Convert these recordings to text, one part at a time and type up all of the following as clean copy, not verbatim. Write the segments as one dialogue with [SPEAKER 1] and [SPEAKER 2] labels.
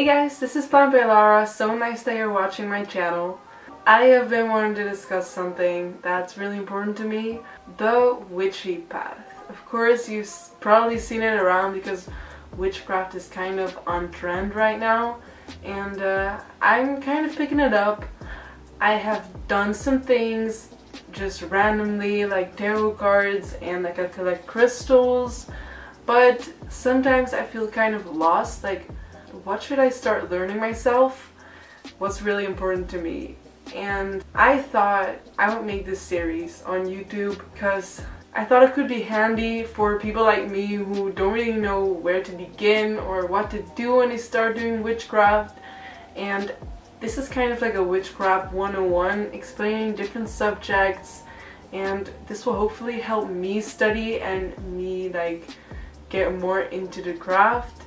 [SPEAKER 1] Hey guys, this is Plantbae Lara. So nice that you're watching my channel. I have been wanting to discuss something that's really important to me, the witchy path. Of course, you've probably seen it around because witchcraft is kind of on trend right now, and I'm kind of picking it up. I have done some things just randomly, like tarot cards, and like I collect crystals, but sometimes I feel kind of lost, like what should I start learning myself? What's really important to me? And I thought I would make this series on YouTube because I thought it could be handy for people like me who don't really know where to begin or what to do when they start doing witchcraft. And this is kind of like a witchcraft 101, explaining different subjects, and this will hopefully help me study and me like get more into the craft,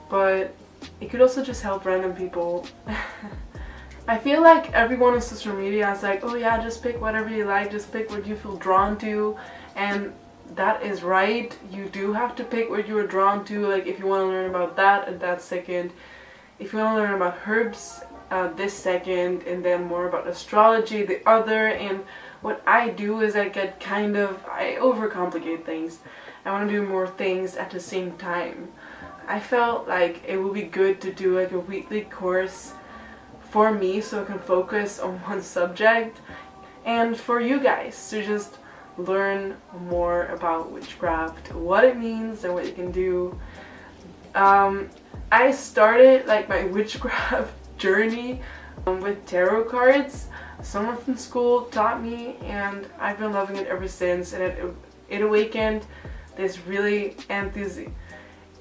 [SPEAKER 1] but it could also just help random people. I feel like everyone on social media is like, oh yeah, just pick whatever you like, just pick what you feel drawn to, and that is right. You do have to pick what you are drawn to, like if you want to learn about that at that second, if you want to learn about herbs this second, and then more about astrology the other. And what I do is I overcomplicate things. I want to do more things at the same time. I felt like it would be good to do like a weekly course for me so I can focus on one subject, and for you guys to just learn more about witchcraft, what it means and what you can do. I started like my witchcraft journey with tarot cards. Someone from school taught me, and I've been loving it ever since, and it awakened this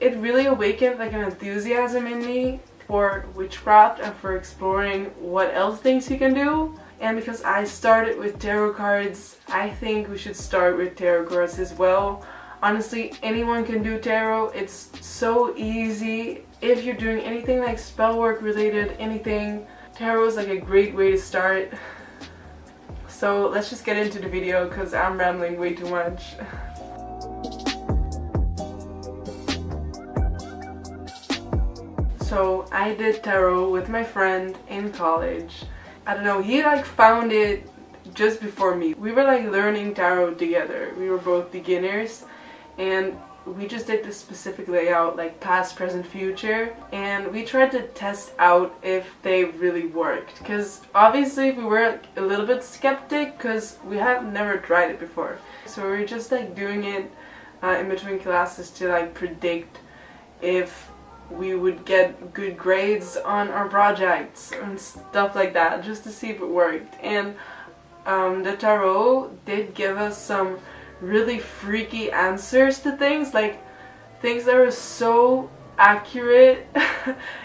[SPEAKER 1] it really awakened like an enthusiasm in me for witchcraft and for exploring what else things you can do. And because I started with tarot cards, I think we should start with tarot cards as well. Honestly, anyone can do tarot. It's so easy. If you're doing anything like spell work related, anything, tarot is like a great way to start. So let's just get into the video because I'm rambling way too much. So I did tarot with my friend in college. I don't know, he like found it just before me. We were like learning tarot together. We were both beginners, and we just did this specific layout, like past, present, future, and we tried to test out if they really worked, because obviously we were a little bit skeptic because we had never tried it before. So we were just like doing it in between classes to like predict if we would get good grades on our projects and stuff like that, just to see if it worked. And the tarot did give us some really freaky answers to things, like things that were so accurate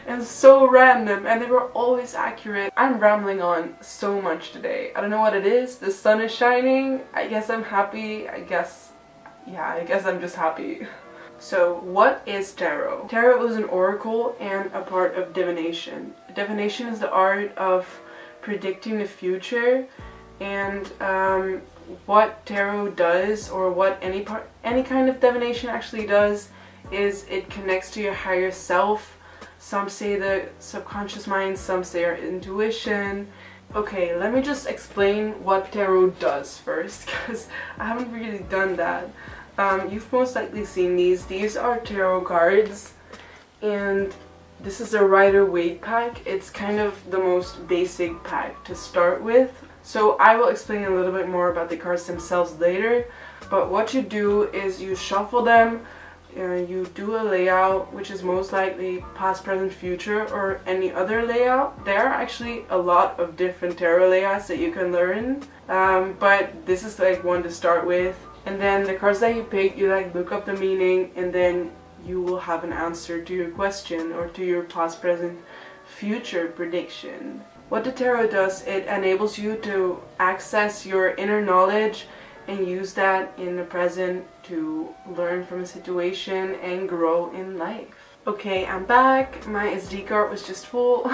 [SPEAKER 1] and so random, and they were always accurate. I'm rambling on so much today. I don't know what it is. The sun is shining. I guess I'm happy. I guess I'm just happy. So what is tarot? Tarot is an oracle and a part of divination. Divination is the art of predicting the future, and what tarot does, or what any kind of divination actually does, is it connects to your higher self. Some say the subconscious mind, some say our intuition. Okay, let me just explain what tarot does first, because I haven't really done that. You've most likely seen these. These are tarot cards, and this is a Rider-Waite pack. It's kind of the most basic pack to start with. So I will explain a little bit more about the cards themselves later, but what you do is you shuffle them, you do a layout, which is most likely past, present, future, or any other layout. There are actually a lot of different tarot layouts that you can learn, but this is like one to start with. And then the cards that you pick, you like look up the meaning, and then you will have an answer to your question or to your past, present, future prediction. What the tarot does, it enables you to access your inner knowledge and use that in the present to learn from a situation and grow in life. Okay, I'm back. My SD card was just full.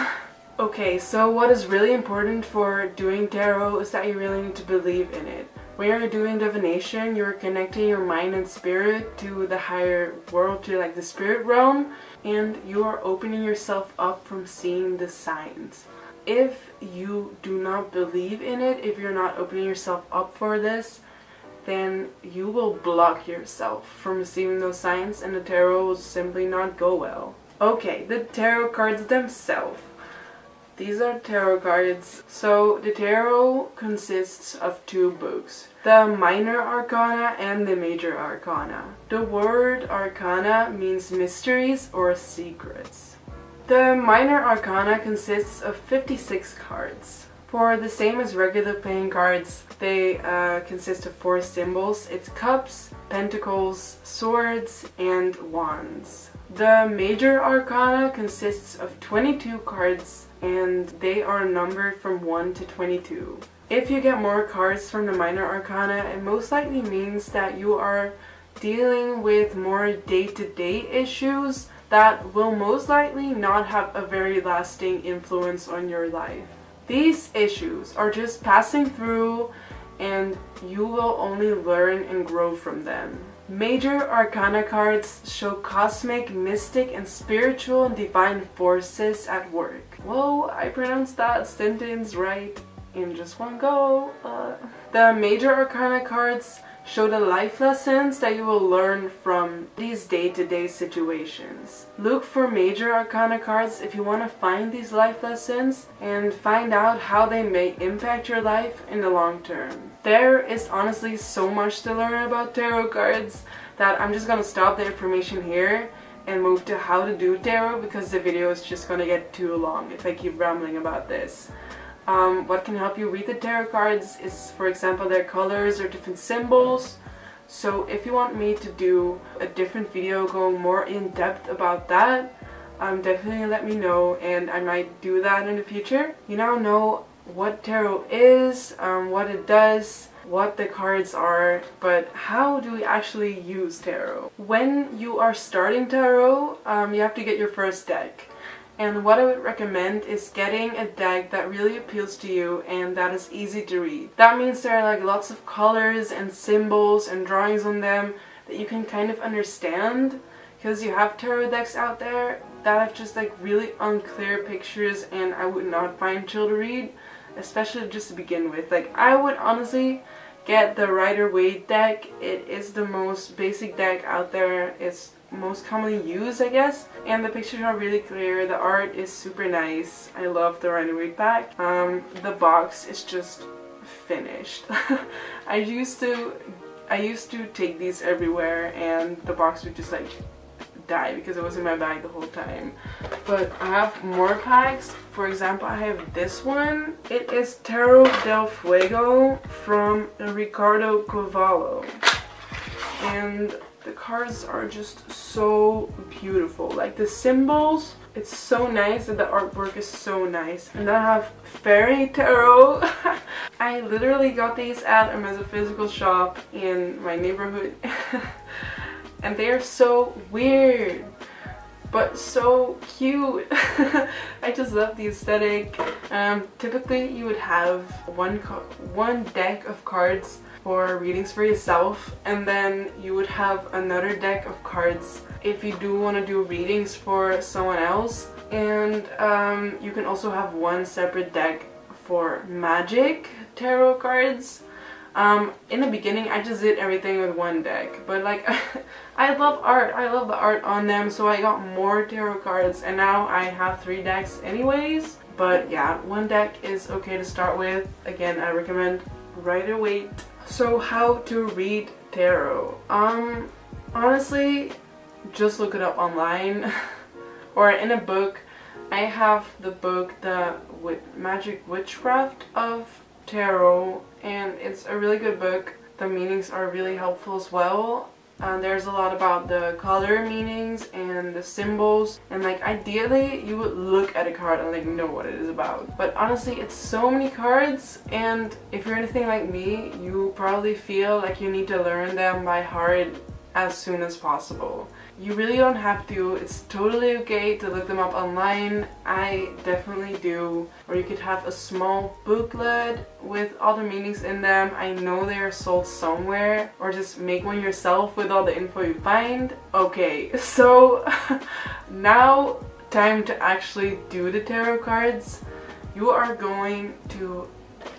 [SPEAKER 1] Okay, so what is really important for doing tarot is that you really need to believe in it. When you're doing divination, you're connecting your mind and spirit to the higher world, to like the spirit realm, and you are opening yourself up from seeing the signs. If you do not believe in it, if you're not opening yourself up for this, then you will block yourself from receiving those signs and the tarot will simply not go well. Okay, the tarot cards themselves. These are tarot cards. So the tarot consists of two books, the Minor Arcana and the Major Arcana. The word Arcana means mysteries or secrets. The Minor Arcana consists of 56 cards. For the same as regular playing cards, they consist of 4 symbols. It's cups, pentacles, swords, and wands. The Major Arcana consists of 22 cards, and they are numbered from 1 to 22. If you get more cards from the Minor Arcana, it most likely means that you are dealing with more day-to-day issues that will most likely not have a very lasting influence on your life. These issues are just passing through and you will only learn and grow from them. Major Arcana cards show cosmic, mystic, and spiritual and divine forces at work. Whoa, I pronounced that sentence right in just one go. The Major Arcana cards show the life lessons that you will learn from these day-to-day situations. Look for Major Arcana cards if you want to find these life lessons and find out how they may impact your life in the long term. There is honestly so much to learn about tarot cards that I'm just gonna stop the information here and move to how to do tarot because the video is just gonna get too long if I keep rambling about this. What can help you read the tarot cards is, for example, their colors or different symbols. So if you want me to do a different video going more in depth about that, definitely let me know and I might do that in the future. You now know what tarot is, what it does, what the cards are, but how do we actually use tarot? When you are starting tarot, you have to get your first deck. And what I would recommend is getting a deck that really appeals to you and that is easy to read. That means there are like lots of colors and symbols and drawings on them that you can kind of understand, because you have tarot decks out there that have just like really unclear pictures and I would not find chill to read, especially just to begin with. Like, I would honestly get the Rider-Waite deck. It is the most basic deck out there. It's most commonly used, I guess, and the pictures are really clear. The art is super nice. I love the Rider-Waite pack. The box is just finished. I used to take these everywhere and the box would just like die because it was in my bag the whole time. But I have more packs. For example, I have this one. It is Tarot del Fuego from Ricardo Cavallo, and the cards are just so beautiful. Like the symbols, it's so nice and the artwork is so nice. And then I have Fairy Tarot. I literally got these at a metaphysical shop in my neighborhood. And they are so weird, but so cute. I just love the aesthetic. Typically you would have one deck of cards for readings for yourself, and then you would have another deck of cards if you do want to do readings for someone else, and you can also have one separate deck for magic tarot cards. In the beginning I just did everything with one deck, but like I love art. I love the art on them, so I got more tarot cards and now I have 3 decks anyways. But yeah, one deck is okay to start with. Again, I recommend Rider-Waite. So how to read tarot? Honestly, just look it up online or in a book. I have the book, The Magic Witchcraft of Tarot, and it's a really good book. The meanings are really helpful as well. There's a lot about the color meanings and the symbols, and like ideally you would look at a card and like know what it is about. But honestly, it's so many cards, and if you're anything like me, you probably feel like you need to learn them by heart as soon as possible. You really don't have to. It's totally okay to look them up online. I definitely do. Or you could have a small booklet with all the meanings in them. I know they are sold somewhere. Or just make one yourself with all the info you find. Okay, so now time to actually do the tarot cards. You are going to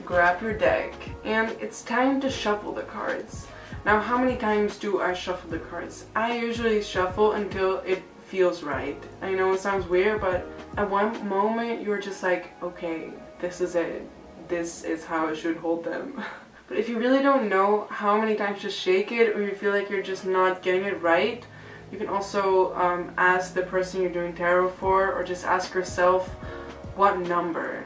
[SPEAKER 1] grab your deck and it's time to shuffle the cards. Now, how many times do I shuffle the cards? I usually shuffle until it feels right. I know it sounds weird, but at one moment you're just like, okay, this is it. This is how I should hold them. But if you really don't know how many times to shake it, or you feel like you're just not getting it right, you can also ask the person you're doing tarot for, or just ask yourself, what number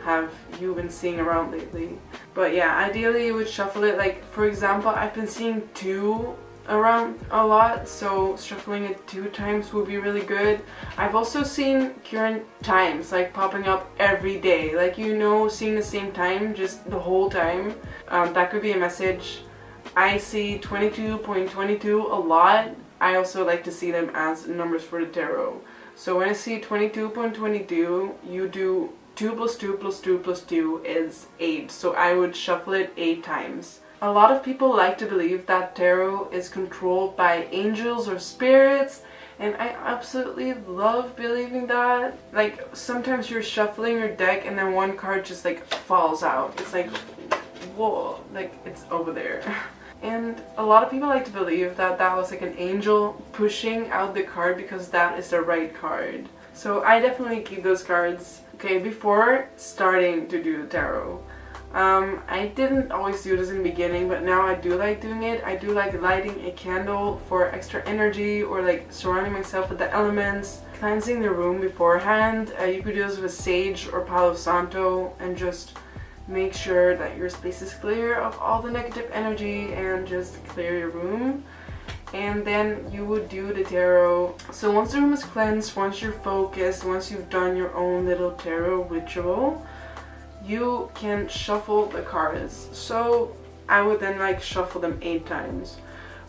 [SPEAKER 1] have you been seeing around lately? But yeah, ideally you would shuffle it, like for example, I've been seeing 2 around a lot, so shuffling it 2 times would be really good. I've also seen current times like popping up every day, like, you know, seeing the same time just the whole time. That could be a message. I see 22.22 a lot. I also like to see them as numbers for the tarot. So when I see 22.22, you do 2 plus 2 plus 2 plus 2 is 8. So I would shuffle it 8 times. A lot of people like to believe that tarot is controlled by angels or spirits, and I absolutely love believing that. Like, sometimes you're shuffling your deck and then one card just like falls out. It's like, whoa, like it's over there. And a lot of people like to believe that that was like an angel pushing out the card because that is the right card. So I definitely keep those cards. Okay, before starting to do the tarot, I didn't always do this in the beginning, but now I do like doing it. I do like lighting a candle for extra energy, or like surrounding myself with the elements, cleansing the room beforehand. You could do this with sage or Palo Santo and just make sure that your space is clear of all the negative energy and just clear your room. And then you would do the tarot. So once the room is cleansed, once you're focused, once you've done your own little tarot ritual, you can shuffle the cards. So I would then like shuffle them 8 times.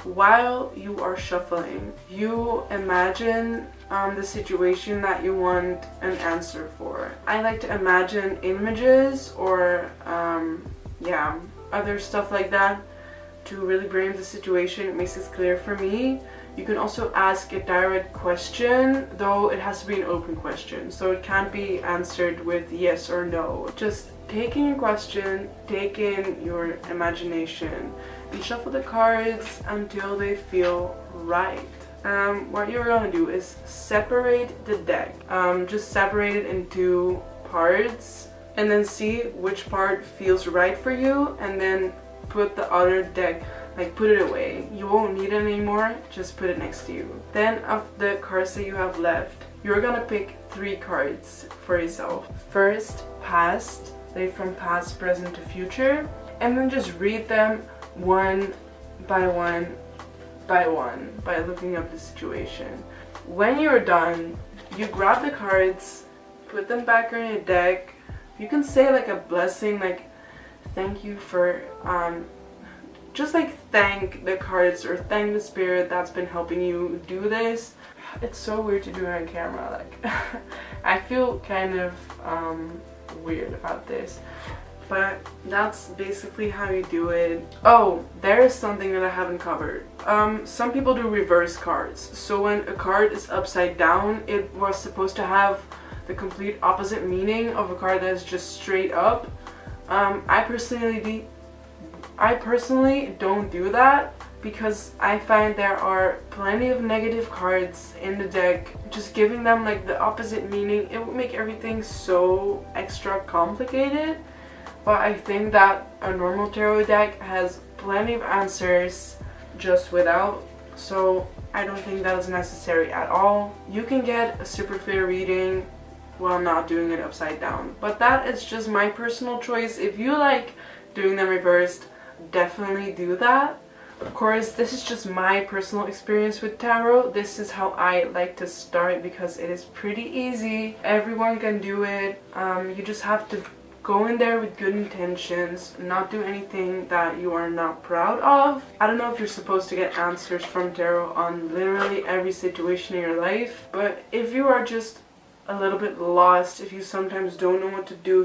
[SPEAKER 1] While you are shuffling, you imagine the situation that you want an answer for. I like to imagine images or yeah, other stuff like that to really bring the situation. It makes it clear for me. You can also ask a direct question, though it has to be an open question, so it can't be answered with yes or no. Just take in your question, take in your imagination, and shuffle the cards until they feel right. What you're gonna do is separate the deck. Just separate it into parts and then see which part feels right for you, and then put the other deck, like put it away. You won't need it anymore, just put it next to you. Then of the cards that you have left, you're gonna pick 3 cards for yourself. First, past, like from past, present to future, and then just read them one by one by one by looking up the situation. When you're done, you grab the cards, put them back in your deck. You can say like a blessing, like thank you for just like thank the cards or thank the spirit that's been helping you do this. It's so weird to do it on camera, like I feel kind of weird about this, but that's basically how you do it. Oh, there is something that I haven't covered. Some people do reverse cards. So when a card is upside down, it was supposed to have the complete opposite meaning of a card that is just straight up. I personally don't do that because I find there are plenty of negative cards in the deck. Just giving them like the opposite meaning, it would make everything so extra complicated. But I think that a normal tarot deck has plenty of answers just without, so I don't think that is necessary at all. You can get a super clear reading while not doing it upside down, but that is just my personal choice. If you like doing them reversed, definitely do that. Of course, this is just my personal experience with tarot. This is how I like to start because it is pretty easy. Everyone can do it. You just have to go in there with good intentions, not do anything that you are not proud of. I don't know if you're supposed to get answers from tarot on literally every situation in your life, but if you are just a little bit lost, if you sometimes don't know what to do,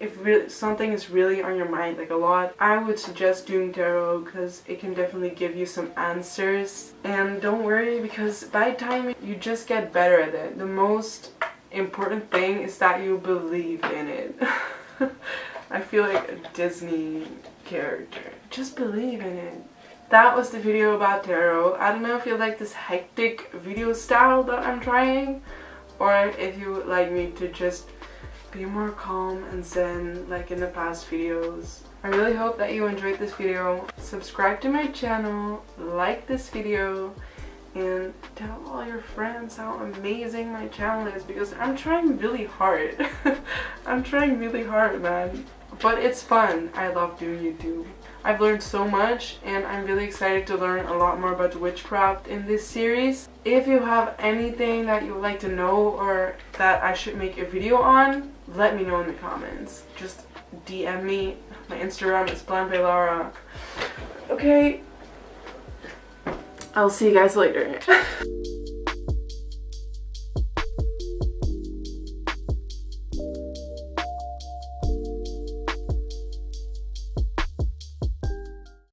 [SPEAKER 1] if something is really on your mind like a lot, I would suggest doing tarot because it can definitely give you some answers. And don't worry, because by time you just get better at it. The most important thing is that you believe in it. I feel like a Disney character. Just believe in it. That was the video about tarot. I don't know if you like this hectic video style that I'm trying, or if you would like me to just be more calm and zen like in the past videos. I really hope that you enjoyed this video. Subscribe to my channel, like this video, and tell all your friends how amazing my channel is, because I'm trying really hard. I'm trying really hard, man. But it's fun. I love doing YouTube. I've learned so much, and I'm really excited to learn a lot more about witchcraft in this series. If you have anything that you would like to know or that I should make a video on, let me know in the comments. Just DM me. My Instagram is Plantbae Lara. Okay, I'll see you guys later.